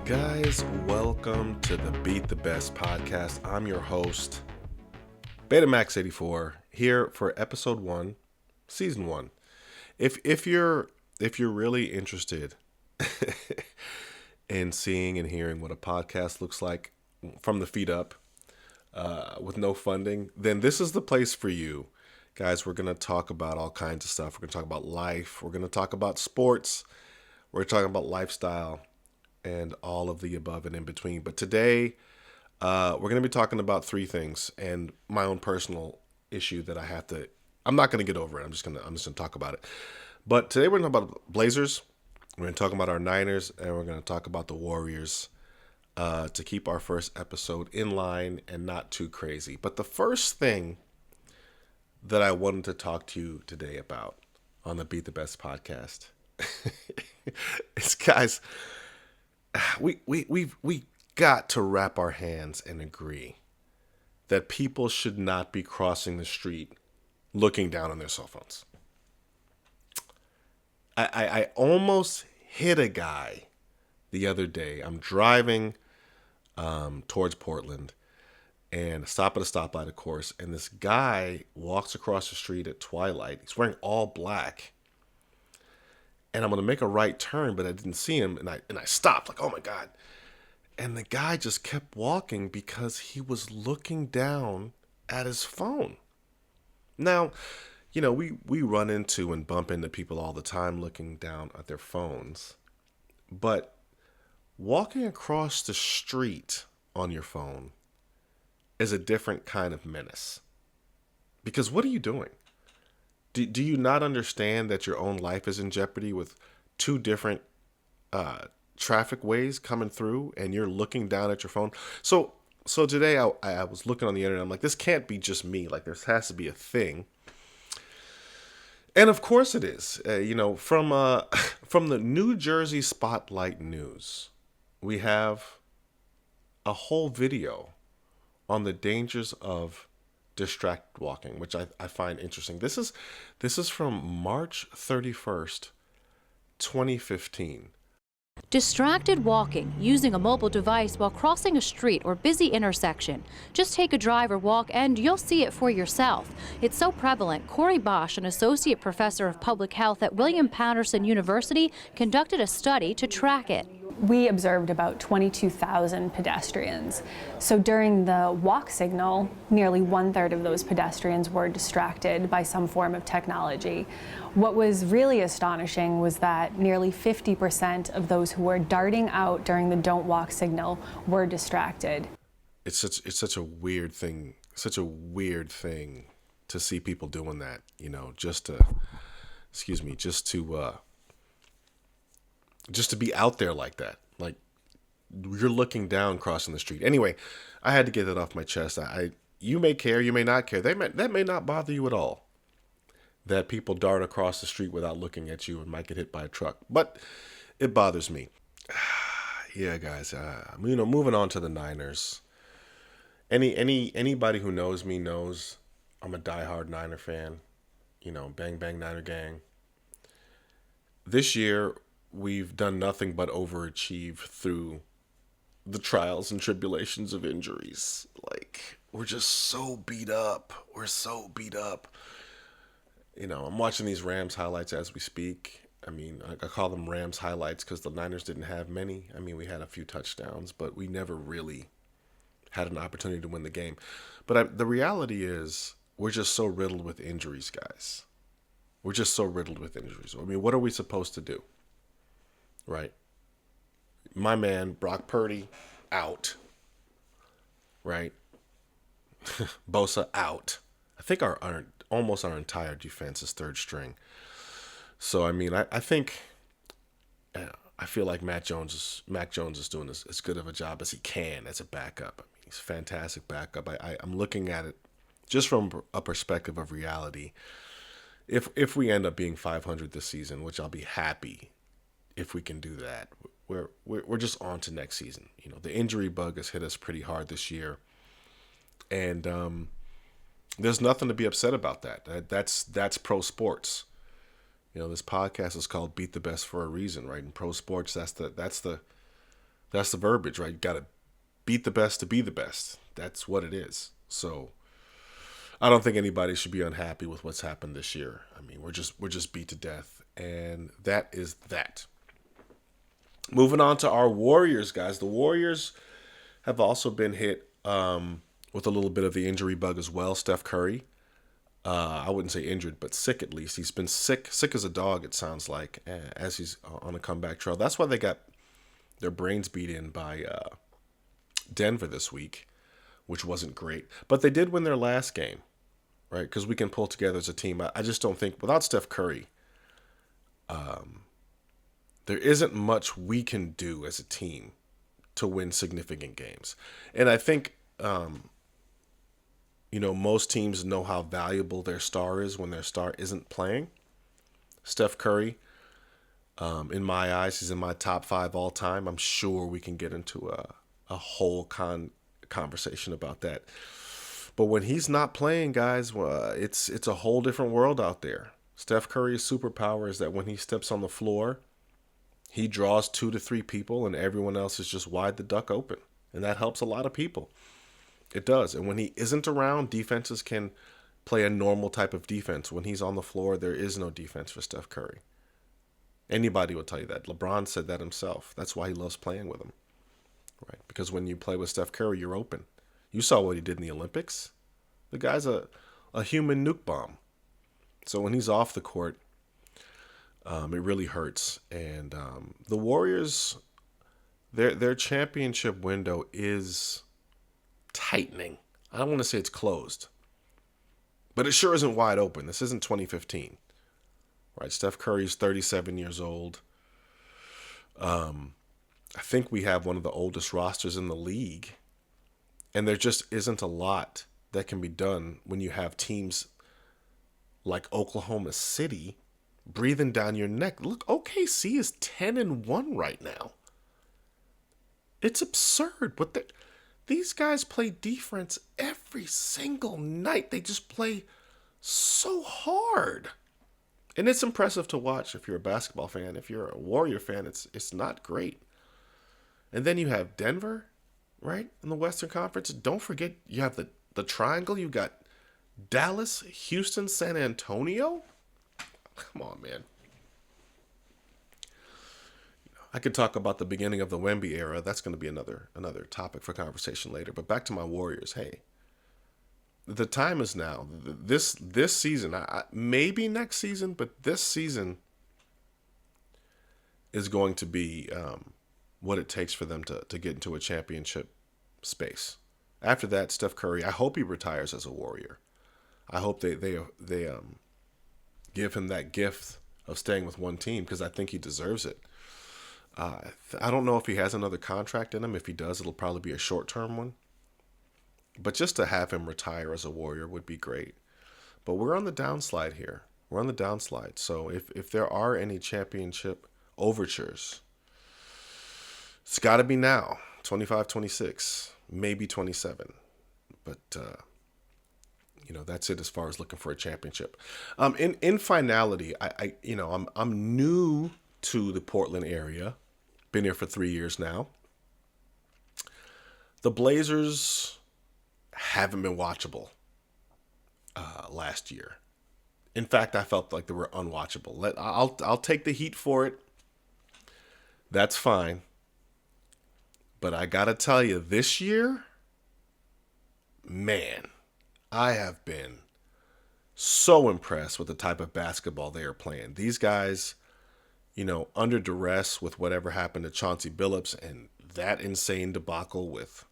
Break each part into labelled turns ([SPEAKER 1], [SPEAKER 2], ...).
[SPEAKER 1] Guys, welcome to the Beat the Best podcast. I'm your host, Betamax84, here for episode 1, season 1. If you're really interested in seeing and hearing what a podcast looks like from the feet up, with no funding, then this is the place for you. Guys, we're going to talk about all kinds of stuff. We're going to talk about life. We're going to talk about sports. We're talking about lifestyle and all of the above and in between. But today, we're going to be talking about three things and my own personal issue that I'm not going to get over it. I'm just going to talk about it. But today we're going to talk about Blazers. We're going to talk about our Niners, and we're going to talk about the Warriors to keep our first episode in line and not too crazy. But the first thing that I wanted to talk to you today about on the Beat the Best podcast is, guys, we got to wrap our hands and agree that people should not be crossing the street looking down on their cell phones. I almost hit a guy the other day. I'm driving towards Portland and stop at a stoplight, of course, and this guy walks across the street at twilight. He's wearing all black. And I'm going to make a right turn, but I didn't see him, and I stopped, like, oh my God. And the guy just kept walking because he was looking down at his phone. Now, we run into and bump into people all the time looking down at their phones. But walking across the street on your phone is a different kind of menace. Because what are you doing? Do you not understand that your own life is in jeopardy with two different traffic ways coming through, and you're looking down at your phone? So today I was looking on the internet. I'm like, this can't be just me. Like, there has to be a thing. And of course it is. From the New Jersey Spotlight News, we have a whole video on the dangers of distract walking, which I find interesting. This is from March 31st, 2015.
[SPEAKER 2] Distracted walking, using a mobile device while crossing a street or busy intersection. Just take a drive or walk and you'll see it for yourself. It's so prevalent. Corey Bosch, an associate professor of public health at William Patterson University, conducted a study to track it.
[SPEAKER 3] We observed about 22,000 pedestrians. So during the walk signal, nearly 1/3 of those pedestrians were distracted by some form of technology. What was really astonishing was that nearly 50% of those who were darting out during the don't walk signal were distracted.
[SPEAKER 1] It's such a weird thing, to see people doing that, just to be out there like that. Like, you're looking down crossing the street. Anyway, I had to get that off my chest. You may care, you may not care. That may not bother you at all, that people dart across the street without looking at you and might get hit by a truck. But it bothers me. Yeah, guys. Moving on to the Niners. Anybody who knows me knows I'm a diehard Niner fan. Bang bang Niner gang. This year, we've done nothing but overachieve through the trials and tribulations of injuries. Like, we're just so beat up. We're so beat up. I'm watching these Rams highlights as we speak. I call them Rams highlights because the Niners didn't have many. We had a few touchdowns, but we never really had an opportunity to win the game. But the reality is, we're just so riddled with injuries, guys. We're just so riddled with injuries. What are we supposed to do? Right? My man, Brock Purdy, out. Right? Bosa, out. I think almost our entire defense is third string. So, I think, I feel like Mac Jones is doing as good of a job as he can as a backup. He's a fantastic backup. I'm looking at it just from a perspective of reality. If we end up being 500 this season, which I'll be happy if we can do that, we're just on to next season. The injury bug has hit us pretty hard this year, and there's nothing to be upset about that. That's pro sports. This podcast is called Beat the Best for a reason, right? In pro sports, that's the That's the verbiage, right? You got to beat the best to be the best. That's what it is. So I don't think anybody should be unhappy with what's happened this year. I mean, we're just beat to death, and that is that. Moving on to our Warriors, guys. The Warriors have also been hit with a little bit of the injury bug as well. Steph Curry, I wouldn't say injured, but sick at least. He's been sick as a dog, it sounds like, as he's on a comeback trail. That's why they got their brains beat in by Denver this week, which wasn't great. But they did win their last game, right? Because we can pull together as a team. I just don't think, without Steph Curry, there isn't much we can do as a team to win significant games. And I think, most teams know how valuable their star is when their star isn't playing. Steph Curry, in my eyes, he's in my top 5 all time. I'm sure we can get into a whole conversation about that. But when he's not playing, guys, it's a whole different world out there. Steph Curry's superpower is that when he steps on the floor, he draws 2 to 3 people, and everyone else is just wide the duck open. And that helps a lot of people. It does. And when he isn't around, defenses can play a normal type of defense. When he's on the floor, there is no defense for Steph Curry. Anybody will tell you that. LeBron said that himself. That's why he loves playing with him. Right? Because when you play with Steph Curry, you're open. You saw what he did in the Olympics. The guy's a human nuke bomb. So when he's off the court, it really hurts. And the Warriors, their championship window is tightening. I don't want to say it's closed, but it sure isn't wide open. This isn't 2015, right? Steph Curry's 37 years old. I think we have one of the oldest rosters in the league, and there just isn't a lot that can be done when you have teams like Oklahoma City breathing down your neck. Look, OKC is 10-1 right now. It's absurd. These guys play defense every single night. They just play so hard. And it's impressive to watch if you're a basketball fan. If you're a Warrior fan, it's not great. And then you have Denver, right, in the Western Conference. Don't forget you have the triangle. You got Dallas, Houston, San Antonio. Come on, man. I could talk about the beginning of the Wemby era. That's going to be another topic for conversation later. But back to my Warriors. Hey, the time is now. This season, maybe next season, but this season is going to be what it takes for them to get into a championship space. After that, Steph Curry, I hope he retires as a Warrior. I hope they give him that gift of staying with one team because I think he deserves it. I don't know if he has another contract in him. If he does, it'll probably be a short-term one. But just to have him retire as a Warrior would be great. But we're on the downslide here. We're on the downslide. So if there are any championship overtures, it's got to be now. 25, 26, maybe 27. But, that's it as far as looking for a championship. In finality, I'm new to the Portland area. Been here for 3 years now. The Blazers haven't been watchable last year. In fact, I felt like they were unwatchable. I'll take the heat for it. That's fine. But I gotta tell you, this year, man, I have been so impressed with the type of basketball they are playing. These guys, under duress with whatever happened to Chauncey Billups and that insane debacle with,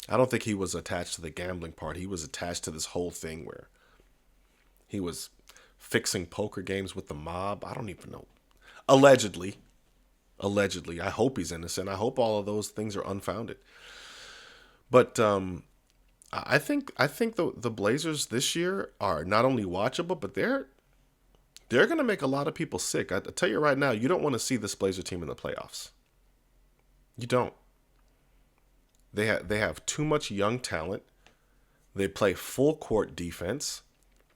[SPEAKER 1] I don't think he was attached to the gambling part. He was attached to this whole thing where he was fixing poker games with the mob. I don't even know. Allegedly. I hope he's innocent. I hope all of those things are unfounded. But I think the Blazers this year are not only watchable, but they're going to make a lot of people sick. I tell you right now, you don't want to see this Blazer team in the playoffs. You don't. They have too much young talent. They play full court defense.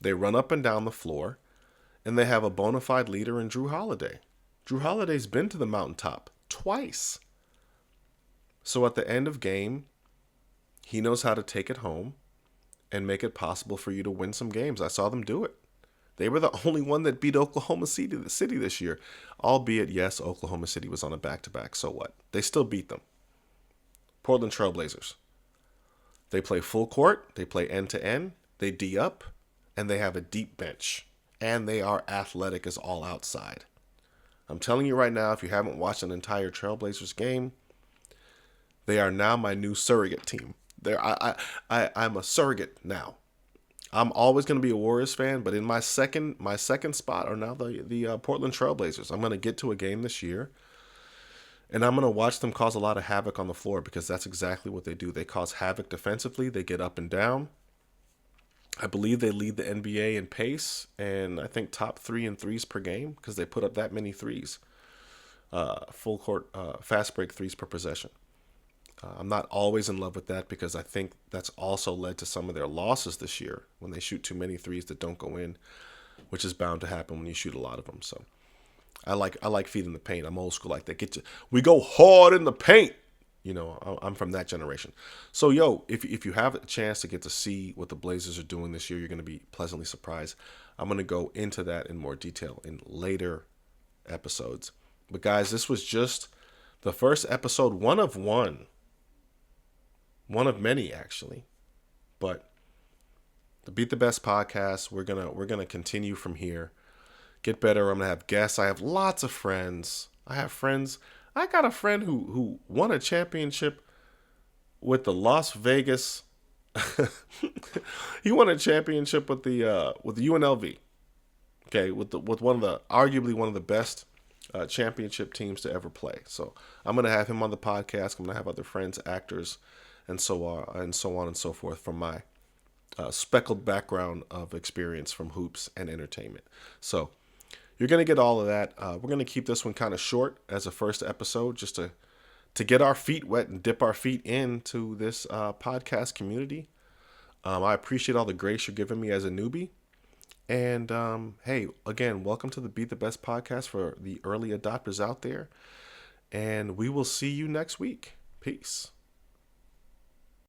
[SPEAKER 1] They run up and down the floor. And they have a bona fide leader in Drew Holiday. Drew Holiday's been to the mountaintop twice. So at the end of game, he knows how to take it home and make it possible for you to win some games. I saw them do it. They were the only one that beat Oklahoma City this year. Albeit, yes, Oklahoma City was on a back-to-back. So what? They still beat them. Portland Trailblazers. They play full court. They play end-to-end. They D up. And they have a deep bench. And they are athletic as all outside. I'm telling you right now, if you haven't watched an entire Trailblazers game, they are now my new surrogate team. I'm a surrogate now. I'm always going to be a Warriors fan, but in my second spot are now the Portland Trailblazers. I'm going to get to a game this year, and I'm going to watch them cause a lot of havoc on the floor because that's exactly what they do. They cause havoc defensively. They get up and down. I believe they lead the NBA in pace, and I think top 3 in threes per game because they put up that many threes. Full court, fast break threes per possession. I'm not always in love with that because I think that's also led to some of their losses this year when they shoot too many threes that don't go in, which is bound to happen when you shoot a lot of them. So I like feeding the paint. I'm old school like that. We go hard in the paint. I'm from that generation. So if you have a chance to get to see what the Blazers are doing this year, you're going to be pleasantly surprised. I'm going to go into that in more detail in later episodes. But guys, this was just the first episode, one of many actually. But the Beat the Best podcast, we're gonna continue from here, get better. I'm gonna have guests. I have lots of friends. I got a friend who won a championship with the Las Vegas. He won a championship with the UNLV. Okay, with arguably one of the best championship teams to ever play. So I'm gonna have him on the podcast. I'm gonna have other friends, actors, and so on and so forth from my speckled background of experience from hoops and entertainment. So you're going to get all of that. We're going to keep this one kind of short as a first episode just to get our feet wet and dip our feet into this podcast community. I appreciate all the grace you're giving me as a newbie. And hey, again, welcome to the Beat the Best podcast for the early adopters out there. And we will see you next week. Peace.